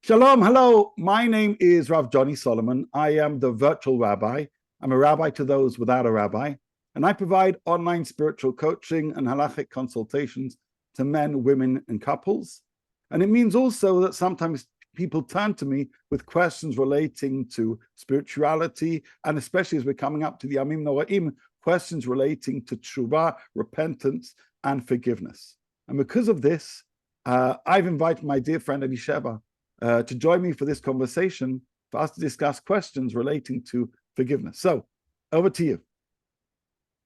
Shalom, hello. My name is Rav Johnny Solomon. I am the virtual rabbi. I'm a rabbi to those without a rabbi, and I provide online spiritual coaching and halachic consultations to men, women, and couples. And it means also that sometimes people turn to me with questions relating to spirituality, and especially as we're coming up to the Yamim Noraim, questions relating to tshuva, repentance, and forgiveness. And because of this, I've invited my dear friend Elisheva to join me for this conversation, for us to discuss questions relating to forgiveness. So, over to you.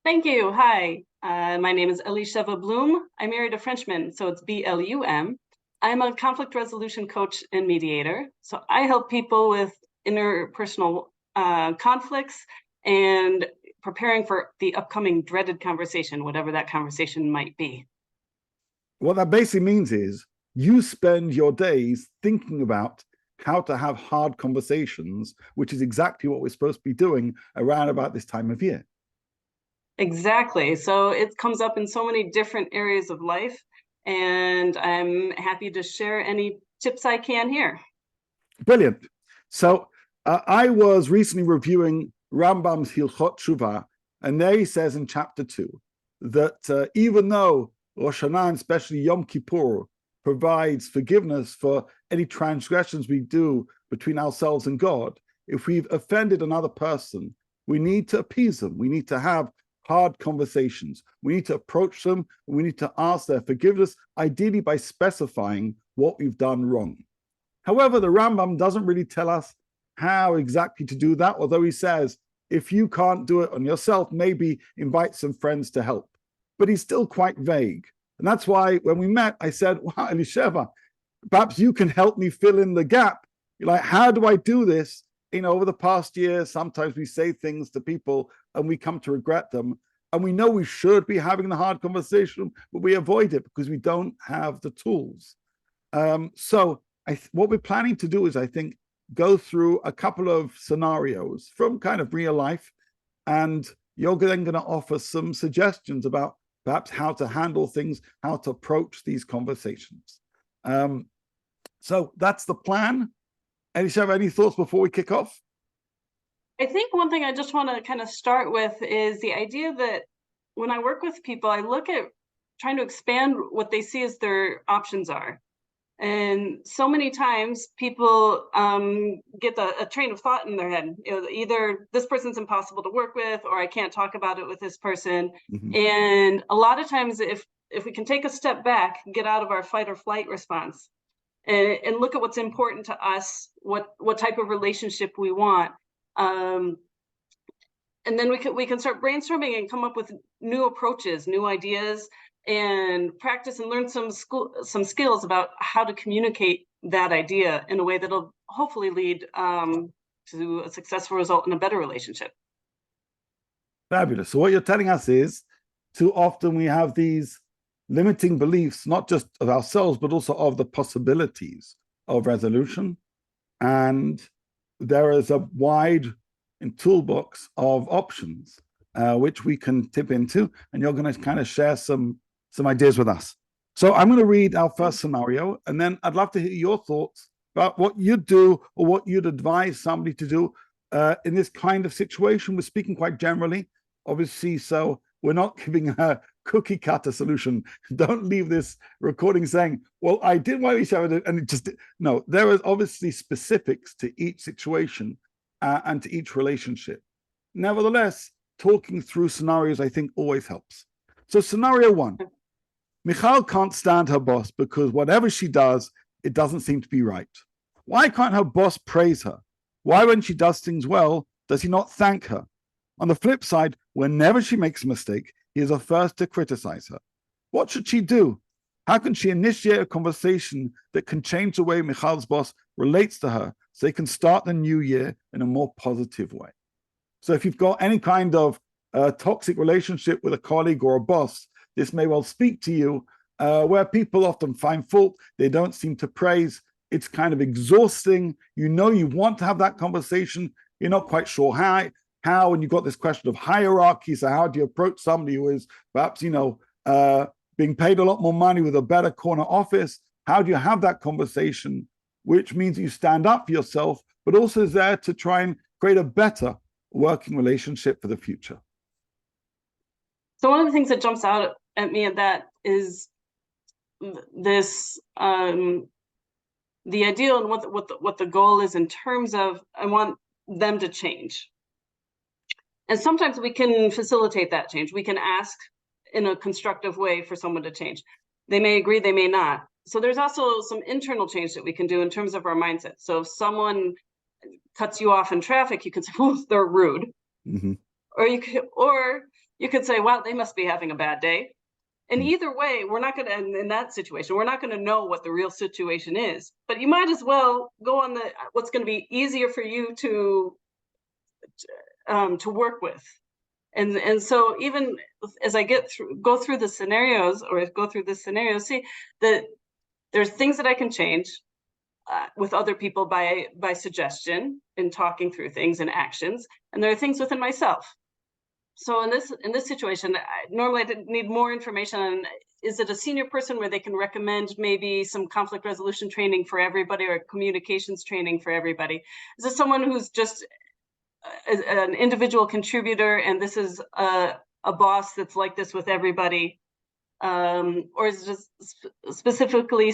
Thank you. Hi, my name is Elisheva Blum. I married a Frenchman, so it's B-L-U-M. I'm a conflict resolution coach and mediator. So I help people with interpersonal conflicts and preparing for the upcoming dreaded conversation, whatever that conversation might be. What that basically means is you spend your days thinking about how to have hard conversations, which is exactly what we're supposed to be doing around about this time of year. Exactly. So it comes up in so many different areas of life, and I'm happy to share any tips I can here. Brilliant. So I was recently reviewing Rambam's Hilchot Tshuva, and there he says in chapter 2 that even though Rosh Hashanah, and especially Yom Kippur, provides forgiveness for any transgressions we do between ourselves and God, if we've offended another person, we need to appease them. We need to have hard conversations. We need to approach them. We need to ask their forgiveness, ideally by specifying what we've done wrong. However, the Rambam doesn't really tell us how exactly to do that, although he says, if you can't do it on yourself, maybe invite some friends to help. But he's still quite vague. And that's why when we met, I said, wow, Elisheva, perhaps you can help me fill in the gap. You're like, how do I do this? Over the past year, sometimes we say things to people and we come to regret them. And we know we should be having the hard conversation, but we avoid it because we don't have the tools. So what we're planning to do is, I think, go through a couple of scenarios from kind of real life. And you're then going to offer some suggestions about perhaps how to handle things, how to approach these conversations. So that's the plan. Elisheva, any thoughts before we kick off? I think one thing I just want to kind of start with is the idea that when I work with people, I look at trying to expand what they see as their options are. And so many times people get a train of thought in their head. Either this person's impossible to work with, or I can't talk about it with this person. Mm-hmm. And a lot of times, if we can take a step back, get out of our fight or flight response, and look at what's important to us, what type of relationship we want, and then we can start brainstorming and come up with new approaches, new ideas, and practice and learn some skills about how to communicate that idea in a way that'll hopefully lead to a successful result in a better relationship. Fabulous. So what you're telling us is, too often we have these limiting beliefs, not just of ourselves, but also of the possibilities of resolution. And there is a wide toolbox of options, which we can tip into, and you're going to kind of share some ideas with us. So I'm going to read our first scenario, and then I'd love to hear your thoughts about what you'd do or what you'd advise somebody to do in this kind of situation. We're speaking quite generally, obviously, so we're not giving a cookie cutter solution. Don't leave this recording saying, well, I did what we said, and it just, no, there is obviously specifics to each situation and to each relationship. Nevertheless, talking through scenarios, I think, always helps. So scenario 1, Michal can't stand her boss because whatever she does, it doesn't seem to be right. Why can't her boss praise her? Why, when she does things well, does he not thank her? On the flip side, whenever she makes a mistake, he is the first to criticize her. What should she do? How can she initiate a conversation that can change the way Michal's boss relates to her so they can start the new year in a more positive way? So if you've got any kind of toxic relationship with a colleague or a boss, this may well speak to you, where people often find fault, they don't seem to praise, it's kind of exhausting, you want to have that conversation, you're not quite sure how, and you've got this question of hierarchy, so how do you approach somebody who is perhaps, being paid a lot more money with a better corner office? How do you have that conversation? which means you stand up for yourself, but also is there to try and create a better working relationship for the future. So one of the things that jumps out at me at that is this, the ideal and what the goal is in terms of, I want them to change. And sometimes we can facilitate that change. We can ask in a constructive way for someone to change. They may agree, they may not. So there's also some internal change that we can do in terms of our mindset. So if someone cuts you off in traffic, you can say, "Oh, they're rude," or you could say, "Wow, they must be having a bad day." And either way, we're not going to, in that situation, we're not going to know what the real situation is. But you might as well go on what's going to be easier for you to work with. And so even as I go through the scenarios, see that there's things that I can change with other people by suggestion and talking through things and actions, and there are things within myself. So in this situation, normally I need more information on, is it a senior person where they can recommend maybe some conflict resolution training for everybody or communications training for everybody? Is it someone who's just an individual contributor and this is a boss that's like this with everybody? Or is it just specifically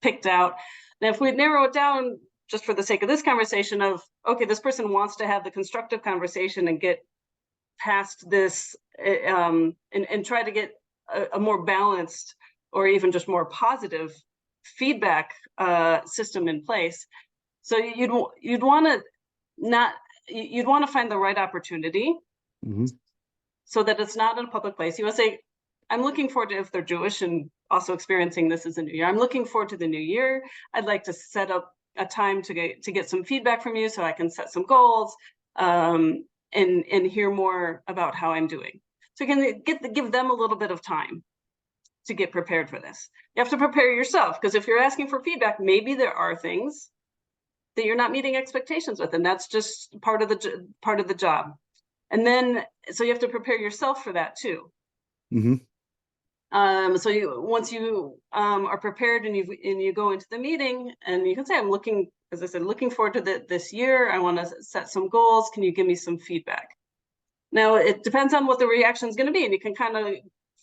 picked out? Now, if we narrow it down just for the sake of this conversation of, okay, this person wants to have the constructive conversation and get past this and try to get a more balanced or even just more positive feedback system in place. So you'd want to find the right opportunity so that it's not in a public place. You want to say, I'm looking forward to, if they're Jewish and also experiencing this as a new year, I'm looking forward to the new year. I'd like to set up a time to get some feedback from you so I can set some goals and hear more about how I'm doing. So you can give them a little bit of time to get prepared for this. You have to prepare yourself, because if you're asking for feedback, maybe there are things that you're not meeting expectations with, and that's just part of the job. And then, so you have to prepare yourself for that too. So once you are prepared and you go into the meeting, and you can say, I'm looking, as I said, looking forward to this year. I want to set some goals. Can you give me some feedback? Now, it depends on what the reaction is going to be, and you can kind of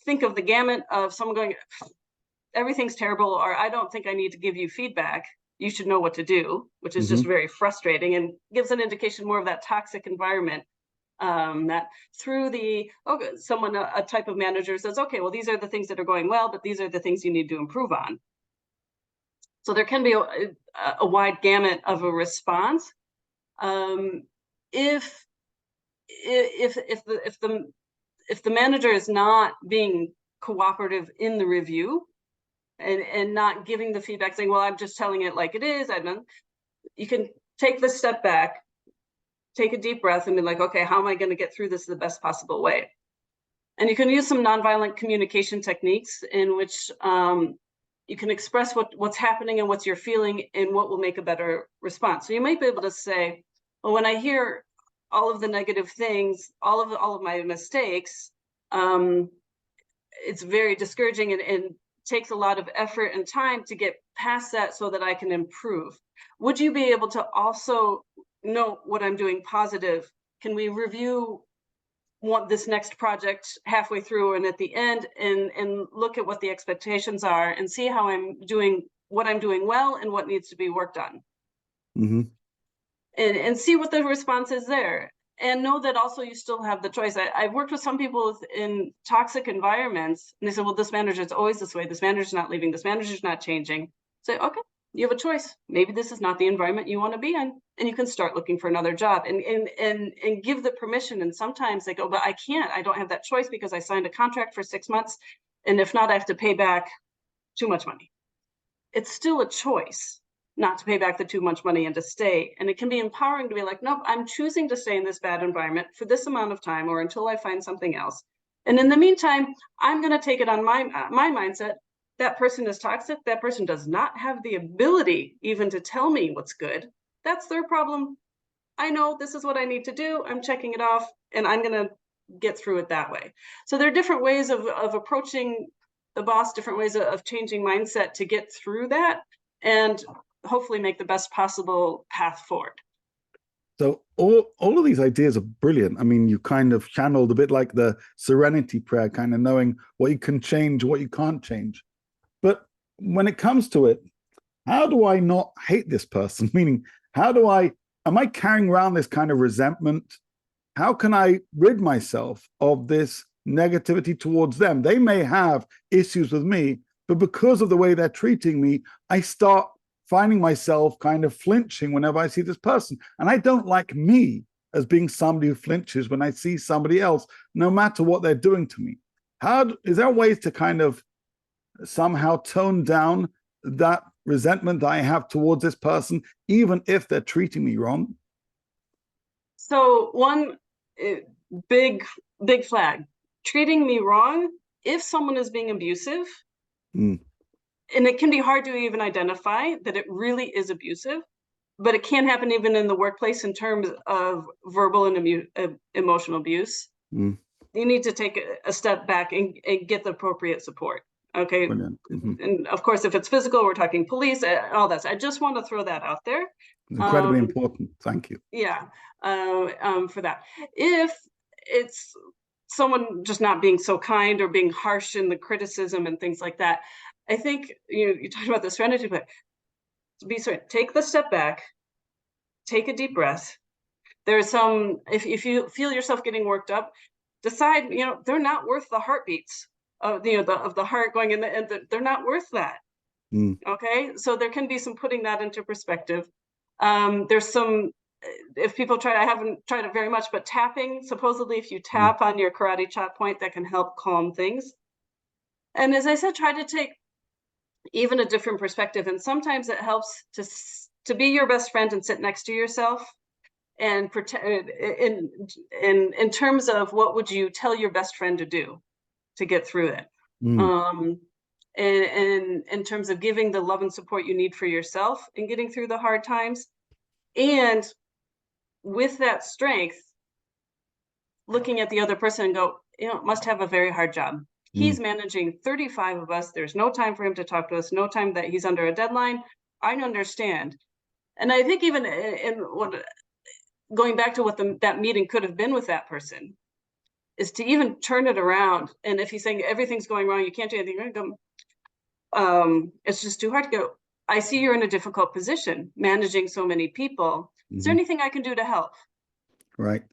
think of the gamut of someone going, everything's terrible, or I don't think I need to give you feedback. You should know what to do, which is just very frustrating and gives an indication more of that toxic environment. That through a type of manager says, okay, well, these are the things that are going well, but these are the things you need to improve on. So there can be a wide gamut of a response. If the manager is not being cooperative in the review and not giving the feedback, saying, well, I'm just telling it like it is, you can take this step back, take a deep breath, and be like, okay, how am I going to get through this the best possible way? And you can use some nonviolent communication techniques in which you can express what's happening and what you're feeling and what will make a better response. So you might be able to say, well, when I hear all of the negative things, all of my mistakes, it's very discouraging and takes a lot of effort and time to get past that so that I can improve. Would you be able to also note what I'm doing positive? Can we review this next project halfway through and at the end and look at what the expectations are and see how I'm doing, what I'm doing well and what needs to be worked on? And see what the response is there. And know that also you still have the choice. I've worked with some people in toxic environments, and they said, well, this manager is always this way. This manager's not leaving. This manager's not changing. Say, okay, you have a choice. Maybe this is not the environment you want to be in, and you can start looking for another job and give the permission. And sometimes they go, but I can't. I don't have that choice because I signed a contract for 6 months, and if not, I have to pay back too much money. It's still a choice not to pay back the too much money and to stay. And it can be empowering to be like, nope, I'm choosing to stay in this bad environment for this amount of time or until I find something else. And in the meantime, I'm going to take it on my mindset. That person is toxic. That person does not have the ability even to tell me what's good. That's their problem. I know this is what I need to do. I'm checking it off, and I'm going to get through it that way. So there are different ways of approaching the boss, different ways of changing mindset to get through that. And hopefully make the best possible path forward. So all of these ideas are brilliant. I mean, you kind of channeled a bit like the serenity prayer, kind of knowing what you can change, what you can't change. But when it comes to it, how do I not hate this person? Meaning, am I carrying around this kind of resentment? How can I rid myself of this negativity towards them? They may have issues with me, but because of the way they're treating me, I start finding myself kind of flinching whenever I see this person. And I don't like me as being somebody who flinches when I see somebody else, no matter what they're doing to me. Is there ways to kind of somehow tone down that resentment that I have towards this person, even if they're treating me wrong? So one big flag, treating me wrong, if someone is being abusive, and it can be hard to even identify that it really is abusive, but it can happen even in the workplace in terms of verbal and emotional abuse. You need to take a step back and get the appropriate support. Okay. And of course, if it's physical, we're talking police, all that. So I just want to throw that out there. It's incredibly important. Thank you. Yeah, for that. If it's someone just not being so kind or being harsh in the criticism and things like that, I think you talked about the serenity, but be certain, take the step back, take a deep breath. There's some, if you feel yourself getting worked up, decide, they're not worth the heartbeats of the heart going in, and they're not worth that. Okay, so there can be some putting that into perspective. There's some, if people I haven't tried it very much, but tapping, supposedly if you tap on your karate chop point, that can help calm things. And as I said, try to take even a different perspective. And sometimes it helps to be your best friend and sit next to yourself and pretend in terms of what would you tell your best friend to do to get through it. And in terms of giving the love and support you need for yourself and getting through the hard times. And with that strength, looking at the other person and go, must have a very hard job. He's managing 35 of us. There's no time for him to talk to us, no time that he's under a deadline. I understand. And I think even going back to what that meeting could have been with that person, is to even turn it around. And if he's saying everything's going wrong, you can't do anything, it's just too hard to go, I see you're in a difficult position managing so many people. Is there anything I can do to help? Right.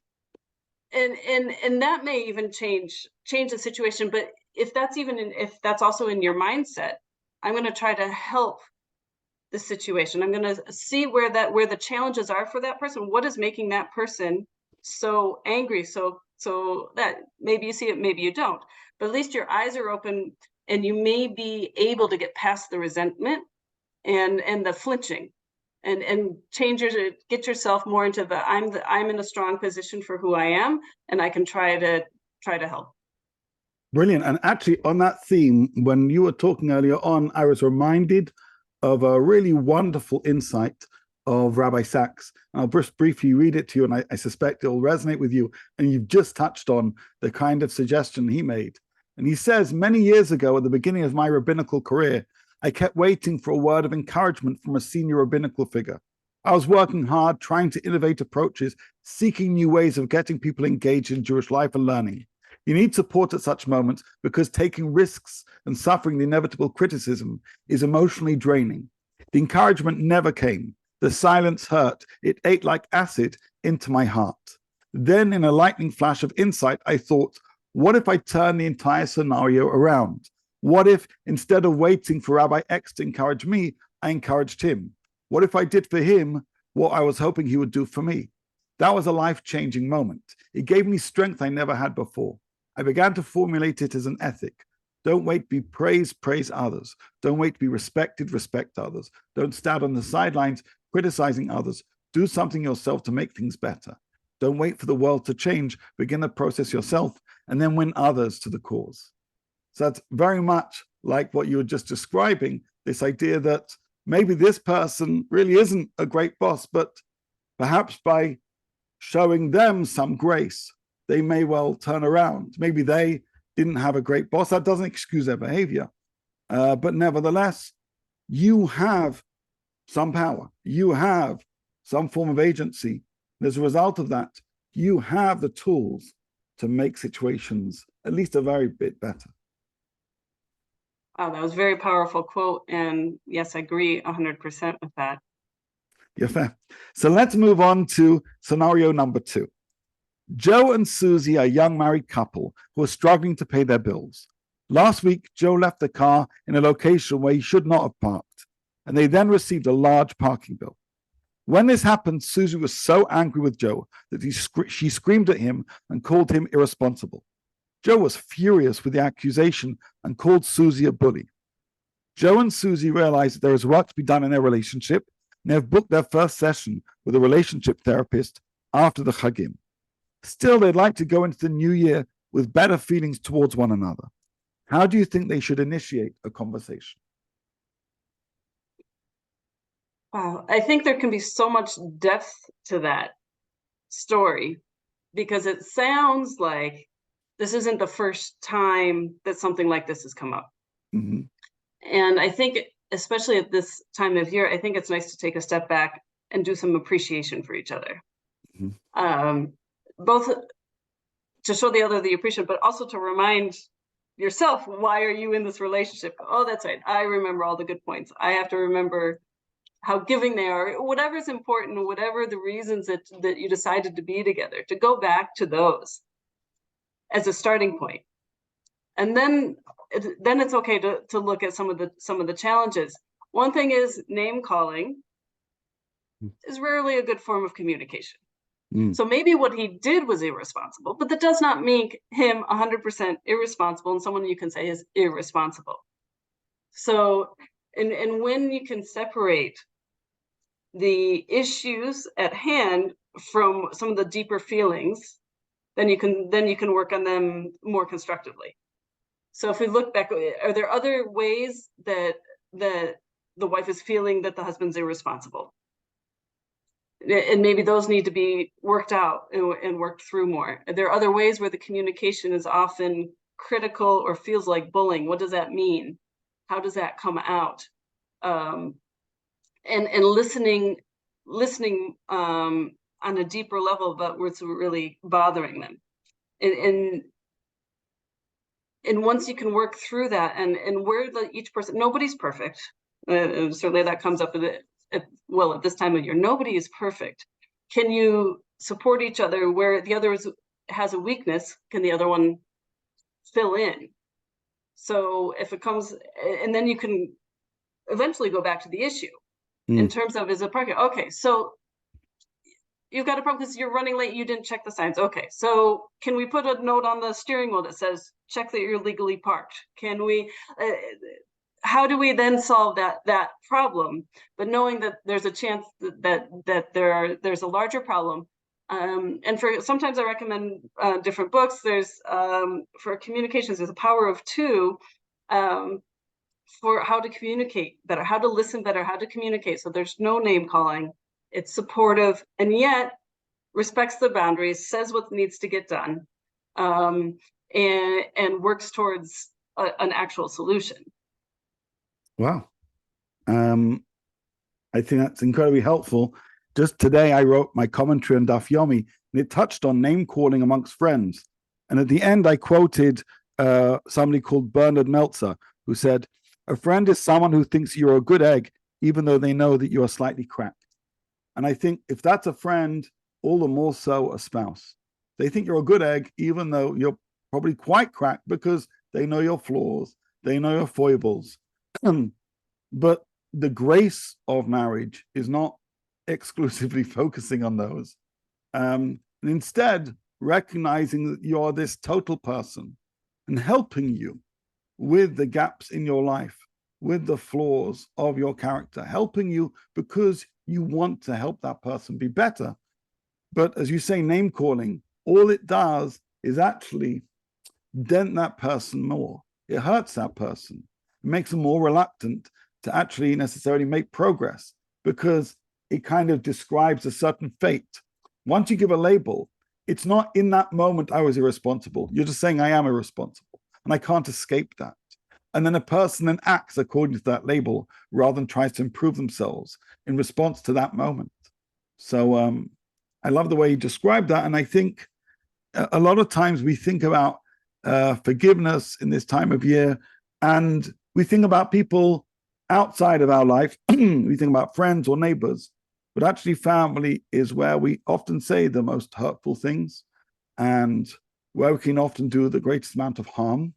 And that may even change the situation. But if that's also in your mindset, I'm going to try to help the situation. I'm going to see where the challenges are for that person. What is making that person so angry? So that maybe you see it, maybe you don't, but at least your eyes are open and you may be able to get past the resentment and the flinching and get yourself more into I'm in a strong position for who I am, and I can try to help. Brilliant. And actually on that theme, when you were talking earlier on, I was reminded of a really wonderful insight of Rabbi Sachs. I'll just briefly read it to you, and I suspect it will resonate with you. And you've just touched on the kind of suggestion he made. And he says, many years ago, at the beginning of my rabbinical career, I kept waiting for a word of encouragement from a senior rabbinical figure. I was working hard, trying to innovate approaches, seeking new ways of getting people engaged in Jewish life and learning. You need support at such moments because taking risks and suffering the inevitable criticism is emotionally draining. The encouragement never came. The silence hurt. It ate like acid into my heart. Then, in a lightning flash of insight, I thought, what if I turn the entire scenario around? What if, instead of waiting for Rabbi X to encourage me, I encouraged him? What if I did for him what I was hoping he would do for me? That was a life-changing moment. It gave me strength I never had before. I began to formulate it as an ethic. Don't wait to be praised, praise others. Don't wait to be respected, respect others. Don't stand on the sidelines criticizing others. Do something yourself to make things better. Don't wait for the world to change. Begin the process yourself and then win others to the cause. So that's very much like what you were just describing, this idea that maybe this person really isn't a great boss, but perhaps by showing them some grace, they may well turn around. Maybe they didn't have a great boss. That doesn't excuse their behavior. But nevertheless, you have some power. You have some form of agency. And as a result of that, you have the tools to make situations at least a very bit better. Wow, that was a very powerful quote. And yes, I agree 100% with that. Yeah, fair. So let's move on to scenario number 2. Joe and Susie are a young married couple who are struggling to pay their bills. Last week, Joe left the car in a location where he should not have parked, and they then received a large parking bill. When this happened, Susie was so angry with Joe that she screamed at him and called him irresponsible. Joe was furious with the accusation and called Susie a bully. Joe and Susie realized that there is work to be done in their relationship, and they have booked their first session with a relationship therapist after the Chagim. Still, they'd like to go into the new year with better feelings towards one another. How do you think they should initiate a conversation? Wow, I think there can be so much depth to that story, because it sounds like this isn't the first time that something like this has come up. Mm-hmm. And I think, especially at this time of year, I think it's nice to take a step back and do some appreciation for each other. Mm-hmm. Both to show the other the appreciation, but also to remind yourself, why are you in this relationship? Oh, that's right. I remember all the good points. I have to remember how giving they are, whatever's important, whatever the reasons that you decided to be together, to go back to those as a starting point. And then it's okay to look at some of the challenges. One thing is, name calling is rarely a good form of communication. So maybe what he did was irresponsible, but that does not make him 100% irresponsible and someone you can say is irresponsible. So, and when you can separate the issues at hand from some of the deeper feelings, then you can work on them more constructively. So if we look back, are there other ways that the wife is feeling that the husband's irresponsible? And maybe those need to be worked out and worked through more. There are other ways where the communication is often critical or feels like bullying. What does that mean? How does that come out? And listening on a deeper level about what's really bothering them. And once you can work through that and where each person, nobody's perfect. Certainly that comes up at this time of year, nobody is perfect. Can you support each other where the other has a weakness? Can the other one fill in? So if it comes, and then you can eventually go back to the issue in terms of, is it parking? Okay, so you've got a problem because you're running late, you didn't check the signs. Okay, so can we put a note on the steering wheel that says, check that you're legally parked? Can we, how do we then solve that problem? But knowing that there's a chance that there's a larger problem. And sometimes I recommend different books. There's for communications, there's a Power of Two for how to communicate better, how to listen better, how to communicate. So there's no name calling. It's supportive and yet respects the boundaries, says what needs to get done, and works towards an actual solution. Wow. I think that's incredibly helpful. Just today, I wrote my commentary on Daf Yomi, and it touched on name calling amongst friends. And at the end, I quoted somebody called Bernard Meltzer, who said, "A friend is someone who thinks you're a good egg, even though they know that you are slightly cracked." And I think if that's a friend, all the more so a spouse. They think you're a good egg, even though you're probably quite cracked, because they know your flaws, they know your foibles. But the grace of marriage is not exclusively focusing on those. And instead, recognizing that you are this total person and helping you with the gaps in your life, with the flaws of your character, helping you because you want to help that person be better. But as you say, name calling, all it does is actually dent that person more. It hurts that person. It makes them more reluctant to actually necessarily make progress because it kind of describes a certain fate. Once you give a label, it's not in that moment I was irresponsible. You're just saying I am irresponsible and I can't escape that. And then a person then acts according to that label rather than tries to improve themselves in response to that moment. So I love the way you described that. And I think a lot of times we think about forgiveness in this time of year, and we think about people outside of our life. We think about friends or neighbors, but actually family is where we often say the most hurtful things and where we can often do the greatest amount of harm.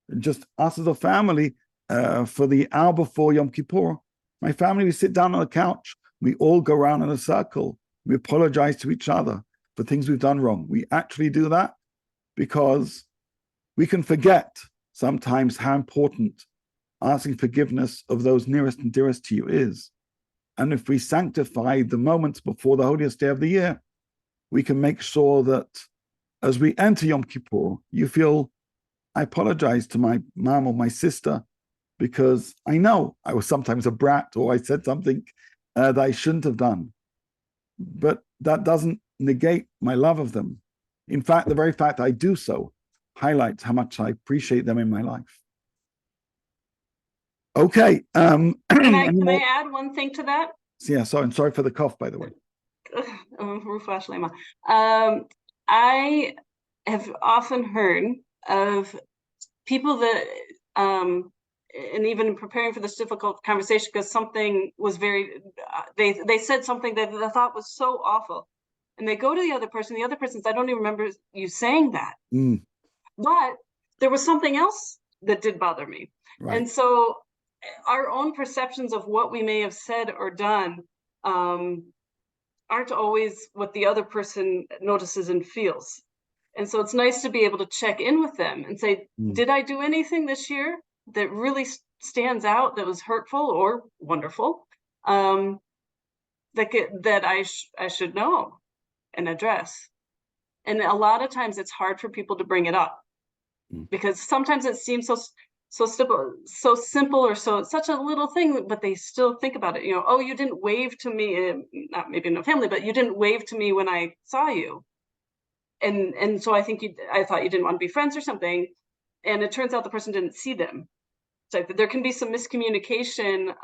And just us as a family, for the hour before Yom Kippur, my family, we sit down on the couch, we all go around in a circle, we apologize to each other for things we've done wrong. We actually do that because we can forget sometimes how important asking forgiveness of those nearest and dearest to you is. And if we sanctify the moments before the holiest day of the year, we can make sure that as we enter Yom Kippur, you feel, I apologize to my mom or my sister because I know I was sometimes a brat or I said something that I shouldn't have done. But that doesn't negate my love of them. In fact, the very fact I do so highlights how much I appreciate them in my life. Okay. Can I add one thing to that? Yeah, sorry for the cough, by the way. I have often heard of people that, and even preparing for this difficult conversation, because something was they said something that I thought was so awful. And they go to the other person says, I don't even remember you saying that. But there was something else that did bother me. Right. And so our own perceptions of what we may have said or done aren't always what the other person notices and feels. And so it's nice to be able to check in with them and say, did I do anything this year that really stands out, that was hurtful or wonderful, that I should know and address? And a lot of times it's hard for people to bring it up because sometimes it seems so simple or such a little thing, but they still think about it. Oh, you didn't wave to me, not maybe in a family, but you didn't wave to me when I saw you. And so I thought you didn't want to be friends or something. And it turns out the person didn't see them. So there can be some miscommunication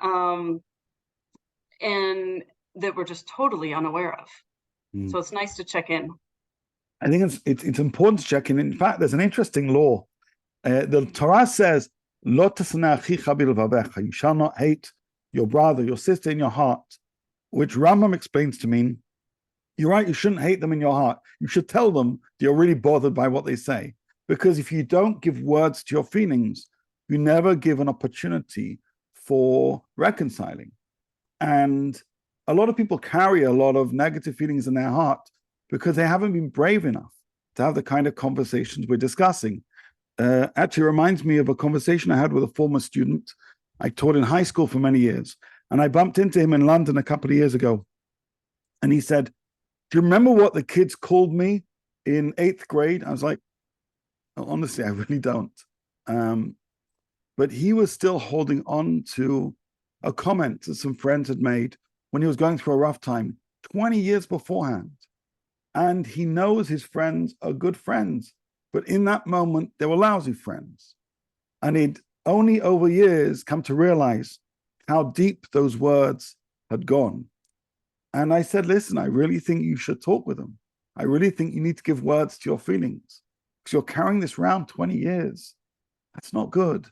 and that we're just totally unaware of. So it's nice to check in. I think it's important to check in. In fact, there's an interesting law. The Torah says, "Lo tasna achicha bilvavecha." You shall not hate your brother, your sister in your heart, which Rambam explains to mean, you're right, you shouldn't hate them in your heart. You should tell them you're really bothered by what they say. Because if you don't give words to your feelings, you never give an opportunity for reconciling. And a lot of people carry a lot of negative feelings in their heart because they haven't been brave enough to have the kind of conversations we're discussing. Actually reminds me of a conversation I had with a former student. I taught in high school for many years, and I bumped into him in London a couple of years ago. And he said, do you remember what the kids called me in 8th grade? I was like, honestly, I really don't. But he was still holding on to a comment that some friends had made when he was going through a rough time 20 years beforehand. And he knows his friends are good friends, but in that moment, they were lousy friends. And he'd only over years come to realize how deep those words had gone. And I said, listen, I really think you should talk with them. I really think you need to give words to your feelings because you're carrying this around 20 years. That's not good.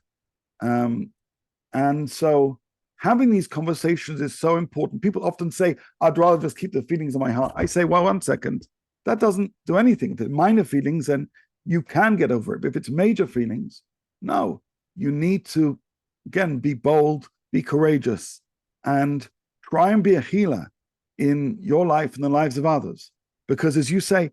And so having these conversations is so important. People often say, I'd rather just keep the feelings in my heart. I say, well, 1 second, that doesn't do anything. If it's minor feelings, then you can get over it. But if it's major feelings, no, you need to, again, be bold, be courageous, and try and be a healer in your life and the lives of others. Because as you say,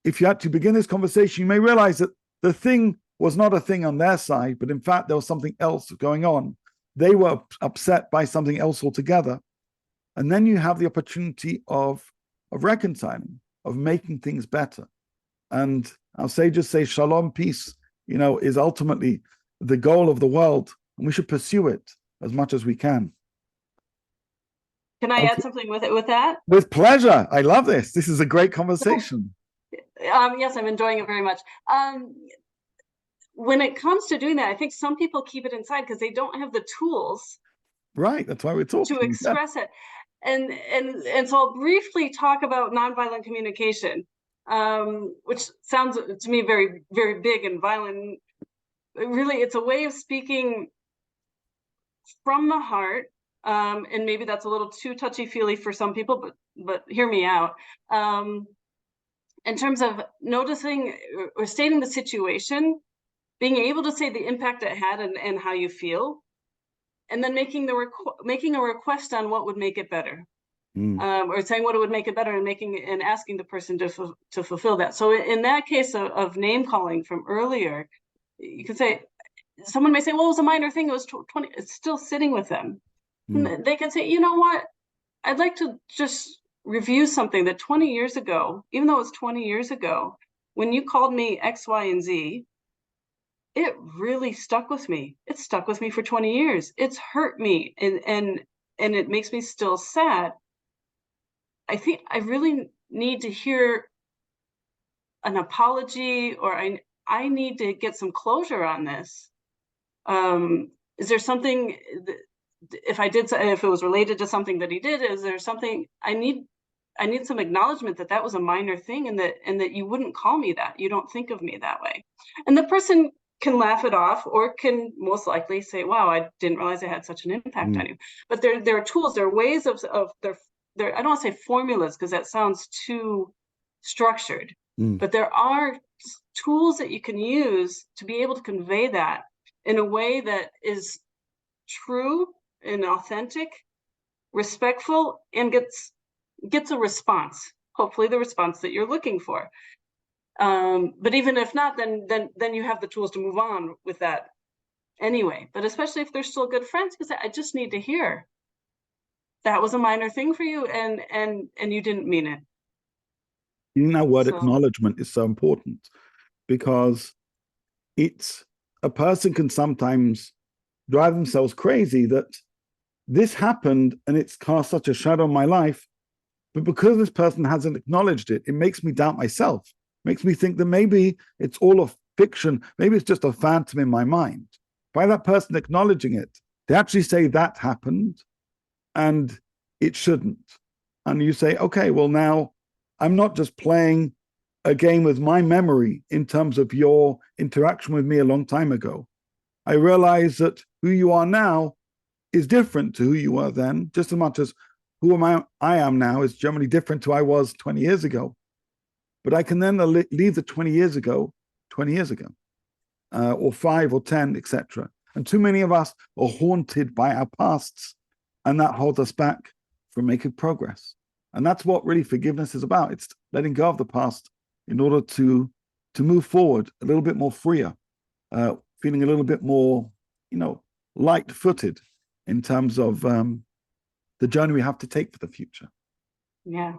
if you had to begin this conversation, you may realize that the thing was not a thing on their side, but in fact, there was something else going on. They were upset by something else altogether. And then you have the opportunity of reconciling, of making things better. And our sages say shalom, peace, is ultimately the goal of the world. And we should pursue it as much as we can. Can I add something with that? With pleasure. I love this. This is a great conversation. Yes, I'm enjoying it very much. when it comes to doing that, I think some people keep it inside because they don't have the tools. Right. That's why we're talking. To express it. And so I'll briefly talk about nonviolent communication, which sounds to me very, very big and violent. Really, it's a way of speaking from the heart. And maybe that's a little too touchy-feely for some people, but hear me out. In terms of noticing or stating the situation, being able to say the impact it had and how you feel, and then making a request on what would make it better, or saying what it would make it better, and asking the person to fulfill that. So in that case of name calling from earlier, you could say, someone may say, well, it was a minor thing, it was 20, it's still sitting with them. They can say, you know what, I'd like to just review something that 20 years ago, even though it was 20 years ago, when you called me X, Y, and Z, it really stuck with me. It stuck with me for 20 years. It's hurt me, and it makes me still sad. I think I really need to hear an apology, or I need to get some closure on this. Is there something if it was related to something that he did? Is there something I need some acknowledgement that was a minor thing, and that you wouldn't call me that. You don't think of me that way. And the person can laugh it off, or can most likely say, wow, I didn't realize it had such an impact on you. But there are tools, there are ways of there. I don't want to say formulas because that sounds too structured, but there are tools that you can use to be able to convey that in a way that is true and authentic, respectful, and gets a response, hopefully the response that you're looking for. But even if not, then you have the tools to move on with that anyway. But especially if they're still good friends, because I just need to hear that was a minor thing for you, and you didn't mean it. You know what, acknowledgement is so important, because a person can sometimes drive themselves crazy that this happened and it's cast such a shadow on my life, but because this person hasn't acknowledged it, it makes me doubt myself. Makes me think that maybe it's all a fiction, maybe it's just a phantom in my mind. By that person acknowledging it, they actually say that happened and it shouldn't. And you say, okay, well, now I'm not just playing a game with my memory in terms of your interaction with me a long time ago. I realize that who you are now is different to who you were then, just as much as who I am now is generally different to who I was 20 years ago. But I can then leave the 20 years ago, or 5 or 10, etc. And too many of us are haunted by our pasts, and that holds us back from making progress. And that's what really forgiveness is about. It's letting go of the past in order to move forward a little bit more freer, feeling a little bit more, light-footed in terms of the journey we have to take for the future. Yeah.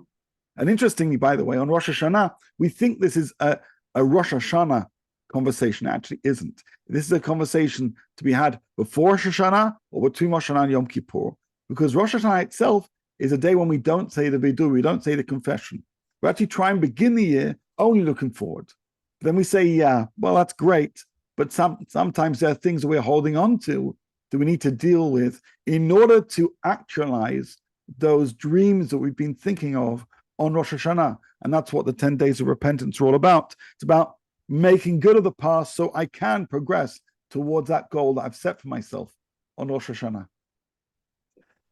And interestingly, by the way, on Rosh Hashanah, we think this is a Rosh Hashanah conversation. It actually isn't. This is a conversation to be had before Rosh Hashanah or between Rosh Hashanah and Yom Kippur, because Rosh Hashanah itself is a day when we don't say the Vidur, we don't say the confession. We actually try and begin the year only looking forward. Then we say, yeah, well, that's great, but sometimes there are things that we're holding on to that we need to deal with in order to actualize those dreams that we've been thinking of on Rosh Hashanah. And that's what the 10 days of repentance are all about. It's about making good of the past so I can progress towards that goal that I've set for myself on Rosh Hashanah.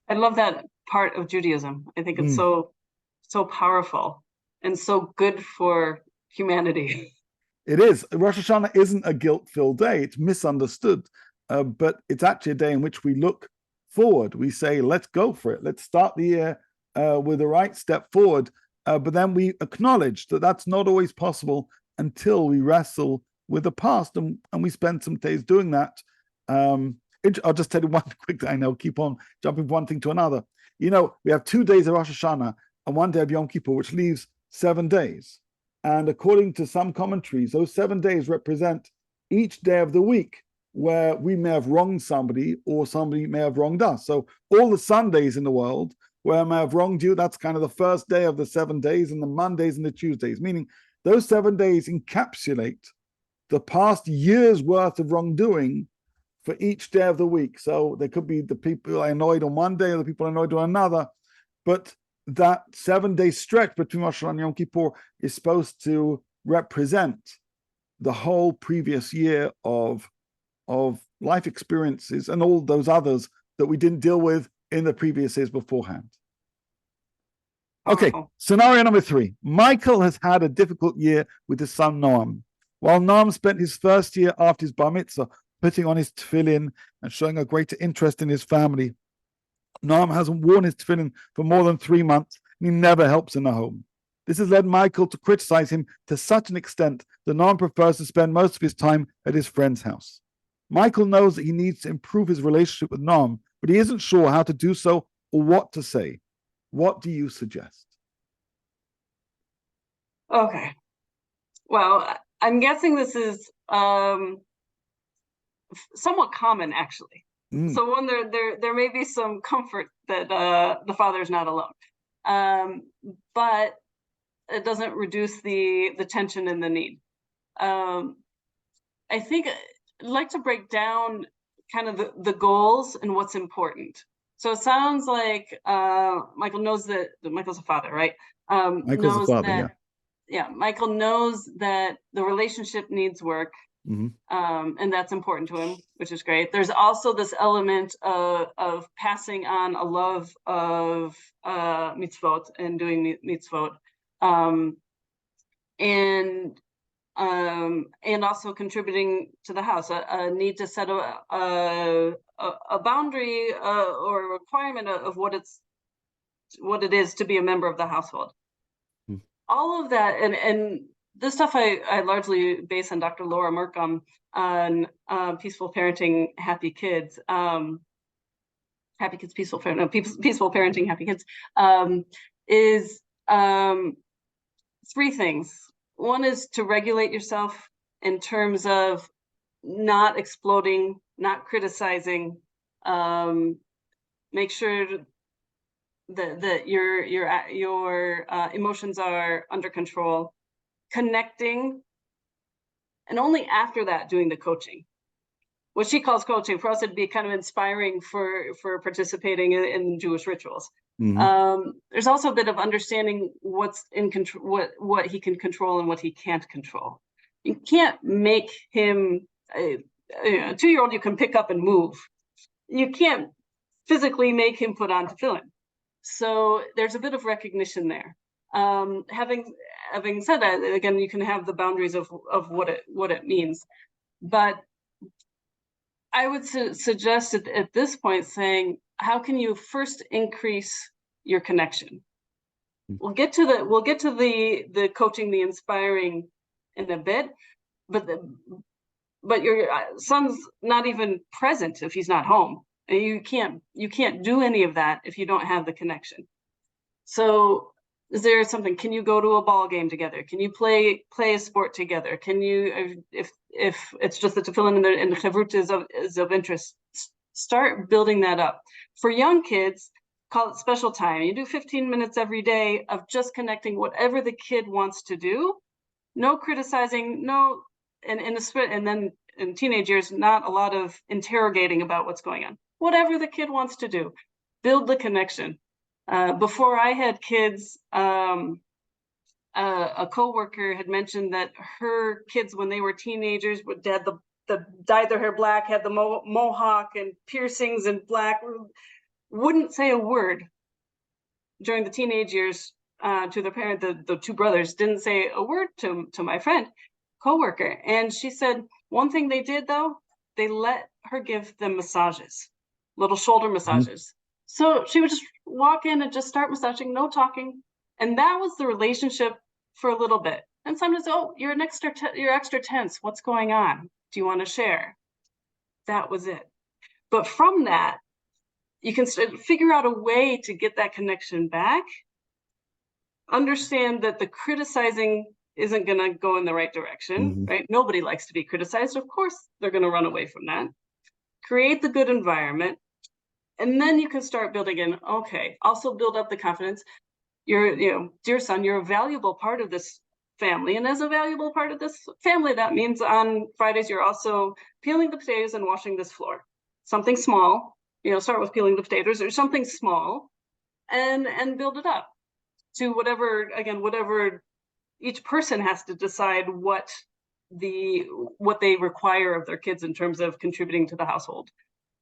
I love that part of Judaism. I think it's so powerful and so good for humanity. It is. Rosh Hashanah isn't a guilt-filled day. It's misunderstood. But it's actually a day in which we look forward. We say, let's go for it. Let's start the year with the right step forward. But then we acknowledge that that's not always possible until we wrestle with the past. And we spend some days doing that. I'll just tell you one quick thing. I know, keep on jumping from one thing to another. We have 2 days of Rosh Hashanah and 1 day of Yom Kippur, which leaves 7 days. And according to some commentaries, those 7 days represent each day of the week where we may have wronged somebody or somebody may have wronged us. So all the Sundays in the world where I may have wronged you, that's kind of the first day of the 7 days, and the Mondays and the Tuesdays, meaning those 7 days encapsulate the past year's worth of wrongdoing for each day of the week. So there could be the people I annoyed on one day or the people I annoyed on another, but that 7-day stretch between Rosh Hashanah and Yom Kippur is supposed to represent the whole previous year of life experiences and all those others that we didn't deal with in the previous years beforehand. Okay, scenario number 3. Michael has had a difficult year with his son Noam. While Noam spent his first year after his bar mitzvah putting on his tefillin and showing a greater interest in his family, Noam hasn't worn his tefillin for more than 3 months, and he never helps in the home. This has led Michael to criticize him to such an extent that Noam prefers to spend most of his time at his friend's house. Michael knows that he needs to improve his relationship with Noam, but he isn't sure how to do so or what to say. What do you suggest? Okay. Well, I'm guessing this is somewhat common, actually. So one, there may be some comfort that the father is not alone, but it doesn't reduce the tension and the need. I think I'd like to break down kind of the goals and what's important. So it sounds like Michael knows that Michael's a father, right? Michael's a father, yeah. Michael knows that the relationship needs work. And that's important to him, which is great. There's also this element of passing on a love of mitzvot and doing mitzvot, and also contributing to the house. A need to set a boundary or a requirement of what it is to be a member of the household. All of that, and this stuff I largely base on Dr. Laura Merkham on Peaceful Parenting, Happy Kids. Happy Kids, Peaceful Parenting, Happy Kids is 3 things. One is to regulate yourself in terms of not exploding, not criticizing. Make sure that your emotions are under control. Connecting, and only after that doing the coaching. What she calls coaching, for us it'd be kind of inspiring for participating in Jewish rituals. There's also a bit of understanding what's in control, what he can control and what he can't control. You can't make him a 2-year-old you can pick up and move. You can't physically make him put on tefillin. So there's a bit of recognition there. Having said that, again, you can have the boundaries of what it means, but I would suggest at this point saying, how can you first increase your connection? We'll get to the coaching, the inspiring in a bit, but your son's not even present if he's not home, and you can't do any of that if you don't have the connection. So is there something? Can you go to a ball game together? Can you play a sport together? Can you, if it's just the tefillin and the chavrut is of interest, start building that up. For young kids, call it special time. You do 15 minutes every day of just connecting whatever the kid wants to do. No criticizing, no, and then in teenage years, not a lot of interrogating about what's going on. Whatever the kid wants to do, build the connection. Before I had kids, a coworker had mentioned that her kids, when they were teenagers, had dyed their hair black, had the mohawk and piercings and black, wouldn't say a word during the teenage years to their parent. The 2 brothers didn't say a word to my friend, coworker. And she said, one thing they did though, they let her give them massages, little shoulder massages. So she would just walk in and just start massaging, no talking. And that was the relationship for a little bit. And sometimes, you're extra tense. What's going on? Do you want to share? That was it. But from that, you can figure out a way to get that connection back. Understand that the criticizing isn't going to go in the right direction, right? Nobody likes to be criticized. Of course, they're going to run away from that. Create the good environment. And then you can start building in, okay, also build up the confidence. Dear son, you're a valuable part of this family. And as a valuable part of this family, that means on Fridays, you're also peeling the potatoes and washing this floor. Something small, start with peeling the potatoes or something small and build it up to whatever each person has to decide what they require of their kids in terms of contributing to the household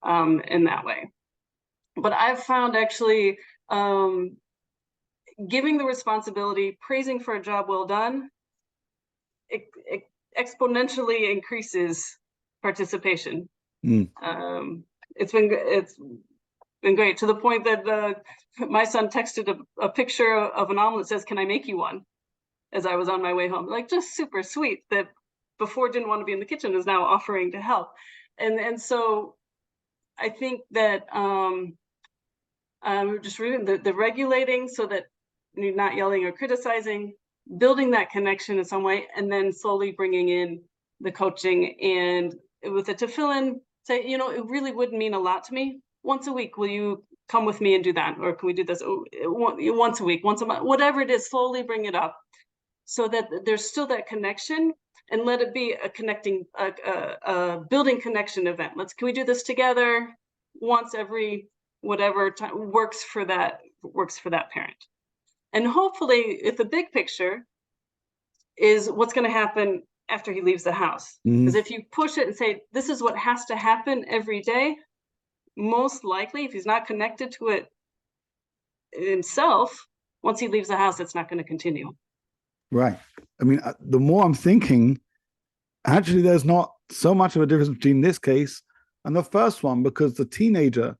in that way. But I've found actually giving the responsibility, praising for a job well done, it exponentially increases participation. It's been great, to the point that my son texted a picture of an omelet, says, "Can I make you one?" as I was on my way home. Like, just super sweet, that before didn't want to be in the kitchen is now offering to help. And so I think that just reading the regulating so that you're not yelling or criticizing, building that connection in some way, and then slowly bringing in the coaching. And with the tefillin, say, it really would mean a lot to me. Once a week, will you come with me and do that? Or can we do this once a week, once a month, whatever it is, slowly bring it up so that there's still that connection, and let it be a connecting, a building connection event. Can we do this together once every whatever time works for that parent. And hopefully, if the big picture is what's going to happen after he leaves the house. Because if you push it and say, this is what has to happen every day, most likely, if he's not connected to it himself, once he leaves the house, it's not going to continue. Right. I mean, the more I'm thinking, actually, there's not so much of a difference between this case and the first one, because the teenager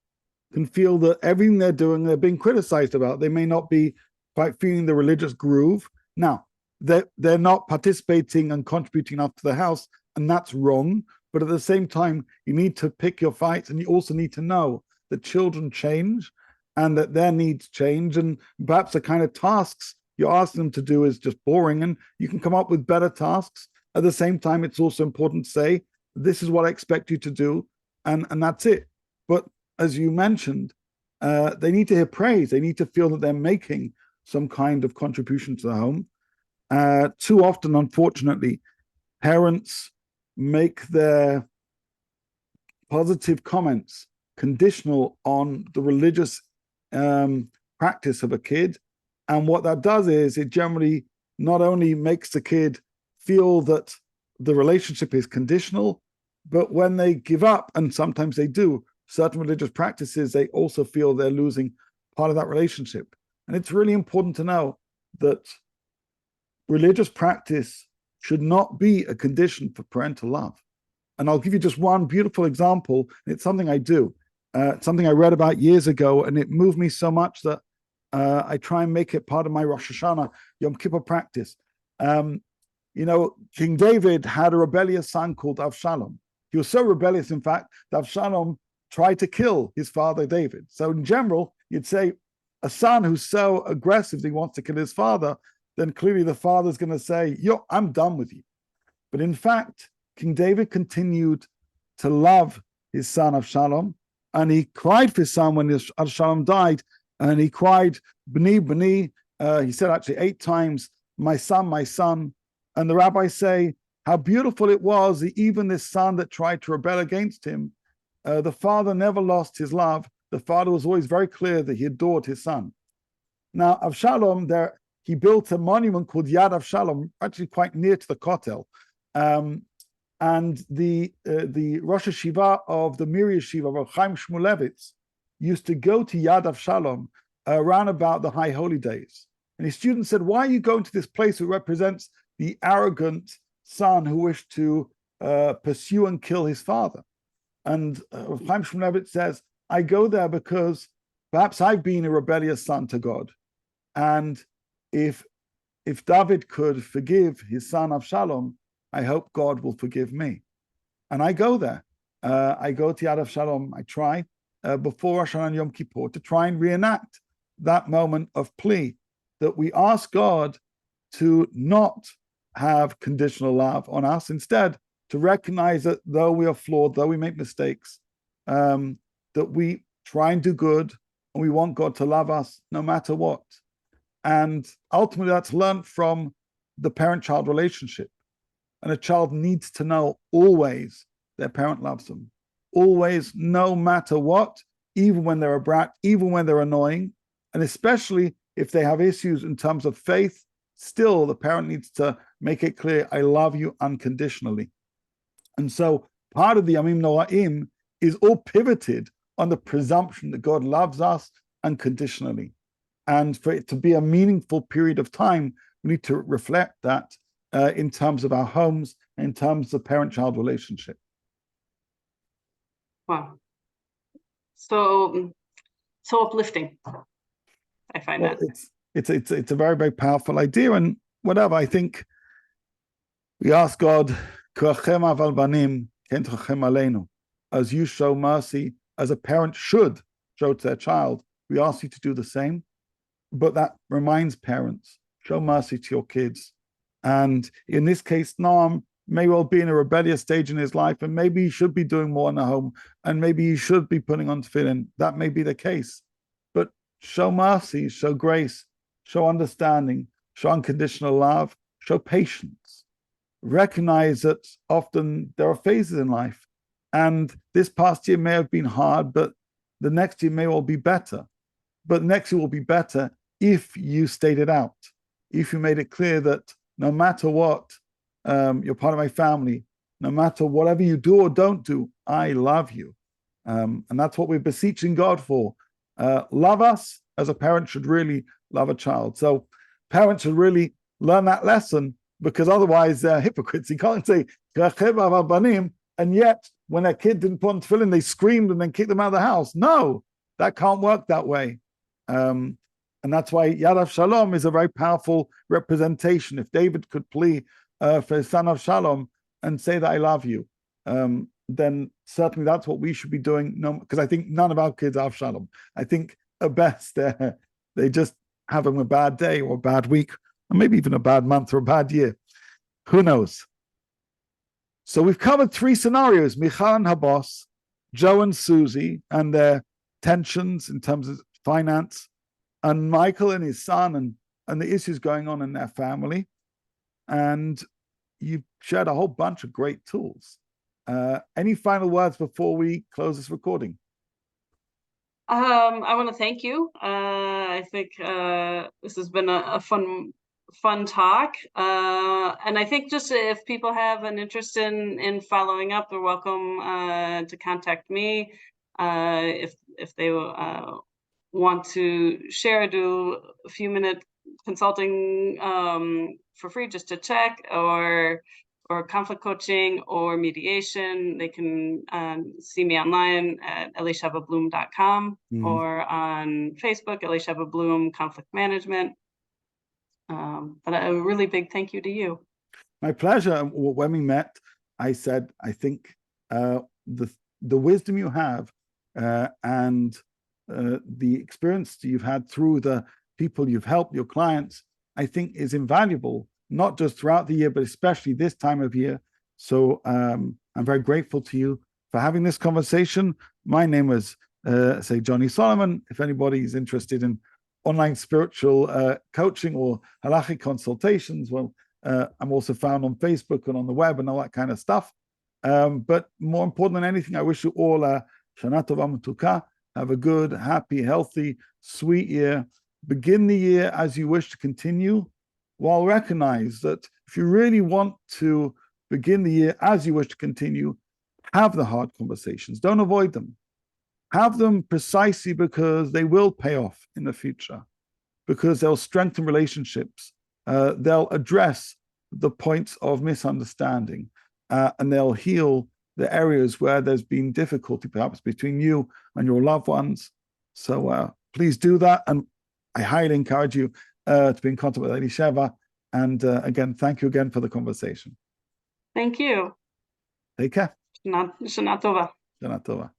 can feel that everything they're doing, they're being criticized about. They may not be quite feeling the religious groove. Now, they're not participating and contributing enough to the house, and that's wrong. But at the same time, you need to pick your fights, and you also need to know that children change and that their needs change, and perhaps the kind of tasks you're asking them to do is just boring, and you can come up with better tasks. At the same time, it's also important to say, this is what I expect you to do, and that's it. But as you mentioned, they need to hear praise. They need to feel that they're making some kind of contribution to the home. Too often, unfortunately, parents make their positive comments conditional on the religious practice of a kid. And what that does is it generally not only makes the kid feel that the relationship is conditional, but when they give up, and sometimes they do, certain religious practices, they also feel they're losing part of that relationship. And it's really important to know that religious practice should not be a condition for parental love. And I'll give you just one beautiful example. It's something I do, something I read about years ago, and it moved me so much that I try and make it part of my Rosh Hashanah Yom Kippur practice. King David had a rebellious son called Avshalom. He was so rebellious, in fact, that Avshalom tried to kill his father David. So in general, you'd say a son who's so aggressive that he wants to kill his father, then clearly the father's going to say, I'm done with you. But in fact, King David continued to love his son Avshalom, and he cried for his son when Avshalom died, and he cried, B'ni, B'ni, he said actually 8 times, my son, my son. And the rabbis say how beautiful it was that even this son that tried to rebel against him, the father never lost his love. The father was always very clear that he adored his son. Now, Avshalom, he built a monument called Yad Avshalom, actually quite near to the Kotel. And the Rosh Hashiva of the Mir Yeshiva, Rav Chaim Shmulevitz, used to go to Yad Avshalom around about the high holy days. And his students said, why are you going to this place that represents the arrogant son who wished to pursue and kill his father? And Rav Chaim Shmulevitz says, I go there because perhaps I've been a rebellious son to God. And if David could forgive his son Avshalom, I hope God will forgive me. And I go there. I go to Yad Avshalom. I try before Rosh Hashanah Yom Kippur to try and reenact that moment of plea that we ask God to not have conditional love on us, instead to recognize that though we are flawed, though we make mistakes, that we try and do good, and we want God to love us no matter what. And ultimately that's learned from the parent-child relationship. And a child needs to know always their parent loves them. Always, no matter what, even when they're a brat, even when they're annoying, and especially if they have issues in terms of faith, still the parent needs to make it clear, I love you unconditionally. And so part of the Yamim Noraim is all pivoted on the presumption that God loves us unconditionally. And for it to be a meaningful period of time, we need to reflect that in terms of our homes, in terms of parent-child relationship. Wow. So uplifting. I find that. It's a very, very powerful idea. And whatever, I think we ask God, as you show mercy, as a parent should show to their child, we ask you to do the same. But that reminds parents, show mercy to your kids. And in this case, Noam may well be in a rebellious stage in his life, and maybe he should be doing more in the home, and maybe he should be putting on tefillin. That may be the case. But show mercy, show grace, show understanding, show unconditional love, show patience. Recognize that often there are phases in life, and this past year may have been hard, but the next year may well be better. But next year will be better if you stayed it out, if you made it clear that no matter what, you're part of my family, no matter whatever you do or don't do, I love you. And that's what we're beseeching God for. Love us as a parent should really love a child. So parents should really learn that lesson, because otherwise they're hypocrites. You can't say, and yet when a kid didn't put on tefillin, they screamed and then kicked them out of the house. No, that can't work that way. And that's why Yad Avshalom is a very powerful representation. If David could plea for his son Avshalom and say that I love you, then certainly that's what we should be doing. No, because I think none of our kids are Avshalom. I think at best they just having a bad day or a bad week, or maybe even a bad month or a bad year. Who knows? So we've covered three scenarios: Michal and her boss, Joe and Susie and their tensions in terms of finance, and Michael and his son and the issues going on in their family. And you've shared a whole bunch of great tools. Any final words before we close this recording? I want to thank you. I think this has been a fun talk. And I think just if people have an interest in following up, they're welcome to contact me. If they want to share, do a few minute consulting for free just to check, or conflict coaching or mediation, they can see me online at elisheva-blum.com or on Facebook, Elisheva Blum Conflict Management. But a really big thank you to you. My pleasure. When we met, I said, I think the wisdom you have and the experience you've had through the people you've helped, your clients, I think is invaluable, not just throughout the year, but especially this time of year. So I'm very grateful to you for having this conversation. My name is, Johnny Solomon. If anybody is interested in online spiritual coaching or halachic consultations, well, I'm also found on Facebook and on the web and all that kind of stuff. But more important than anything, I wish you all a Shana Tova Matuka. Have a good, happy, healthy, sweet year. Begin the year as you wish to continue, while recognize that if you really want to begin the year as you wish to continue, have the hard conversations. Don't avoid them. Have them precisely because they will pay off in the future, because they'll strengthen relationships. They'll address the points of misunderstanding, and they'll heal the areas where there's been difficulty, perhaps between you and your loved ones. So please do that. And I highly encourage you to be in contact with Elisheva. And again, thank you again for the conversation. Thank you. Take care. Shana Tova. Shana Tova.